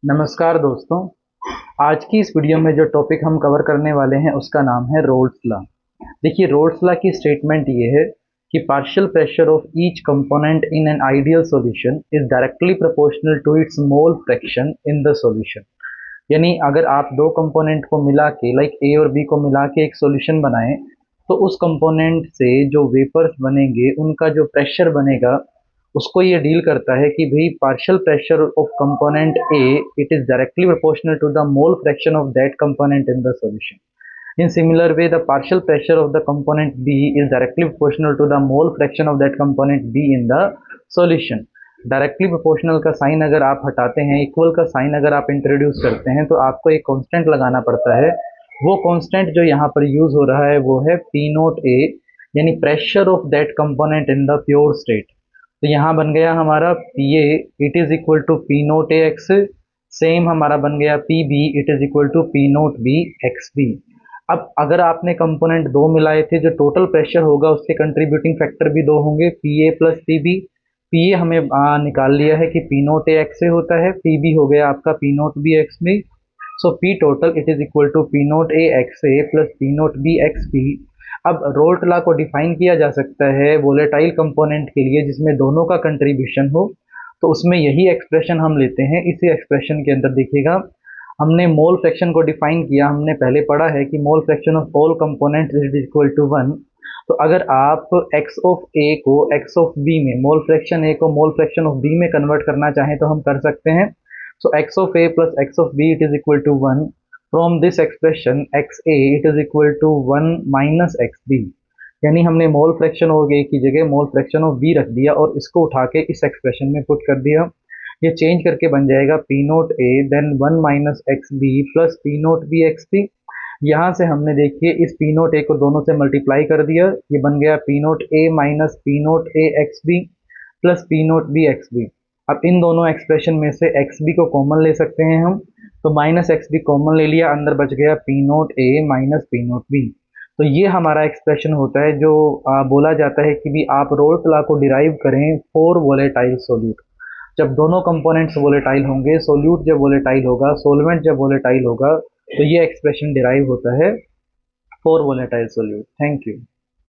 नमस्कार दोस्तों। आज की इस वीडियो में जो टॉपिक हम कवर करने वाले हैं उसका नाम है रोल्स लॉ। देखिए, रोल्स लॉ की स्टेटमेंट ये है कि partial pressure of each component in an ideal solution is directly proportional to its mole fraction in the solution. यानी अगर आप दो कंपोनेंट को मिला के लाइक ए और बी को मिला के एक सॉल्यूशन बनाएं तो उस कंपोनेंट से जो वेपर्स बनेंगे उनका जो प्रेशर बनेगा उसको ये डील करता है कि भाई partial pressure of component A it is directly proportional to the mole fraction of that component in the solution. In similar way the partial pressure of the component B is directly proportional to the mole fraction of that component B in the solution. Directly proportional का sign अगर आप हटाते हैं, equal का sign अगर आप introduce करते हैं तो आपको एक कांस्टेंट लगाना पड़ता है। वो कांस्टेंट जो यहाँ पर यूज हो रहा है वो है पी नोट ए, यानी pressure of that component in the pure state. तो यहाँ बन गया हमारा P A it is equal to P note A X. Same हमारा बन गया P B it is equal to P note B X B. अब अगर आपने कंपोनेंट दो मिलाए थे, जो टोटल प्रेशर होगा उसके कंट्रीब्यूटिंग फैक्टर भी दो होंगे, P A plus P B. P A हमें निकाल लिया है कि पी नोट ए एक्स से होता है, पी बी हो गया आपका P note B X B. So P total it is equal to P note A X A plus P note B X B. अब रोल्ट लॉ को define किया जा सकता है वोलेटाइल कंपोनेंट के लिए जिसमें दोनों का कंट्रीब्यूशन हो, तो उसमें यही एक्सप्रेशन हम लेते हैं। इसी एक्सप्रेशन के अंदर देखिएगा हमने मोल फ्रैक्शन को डिफाइन किया। हमने पहले पढ़ा है कि mole fraction of all components is equal to 1। तो अगर आप x ऑफ a को x ऑफ b में, मोल फ्रैक्शन a को मोल फ्रैक्शन ऑफ b में कन्वर्ट करना चाहें तो हम कर सकते हैं। So x of a plus x of b it is equal to 1। From this expression xa it is equal to 1 minus xb, यानी हमने मोल फ्रैक्शन ऑफ a की जगह मोल फ्रैक्शन ऑफ b रख दिया और इसको उठा के इस एक्सप्रेशन में पुट कर दिया। ये चेंज करके बन जाएगा P note A then 1 minus X B plus P note B X B. यहाँ से हमने देखिए इस पी नोट ए को दोनों से मल्टीप्लाई कर दिया, ये बन गया P note A minus P note A X B plus P note B X B. अब इन दोनों एक्सप्रेशन में से एक्स बी को कॉमन ले सकते हैं हम, तो माइनस एक्स बी कॉमन ले लिया, अंदर बच गया P note A minus P note B. तो ये हमारा एक्सप्रेशन होता है जो बोला जाता है कि भी आप रोल्ट लॉ को डिराइव करें फॉर वोलेटाइल सोल्यूट। जब दोनों कंपोनेंट्स वोलेटाइल होंगे, सोल्यूट जब वोलेटाइल होगा, सोलवेंट जब वोलेटाइल होगा, तो ये एक्सप्रेशन डिराइव होता है for volatile solute. Thank you.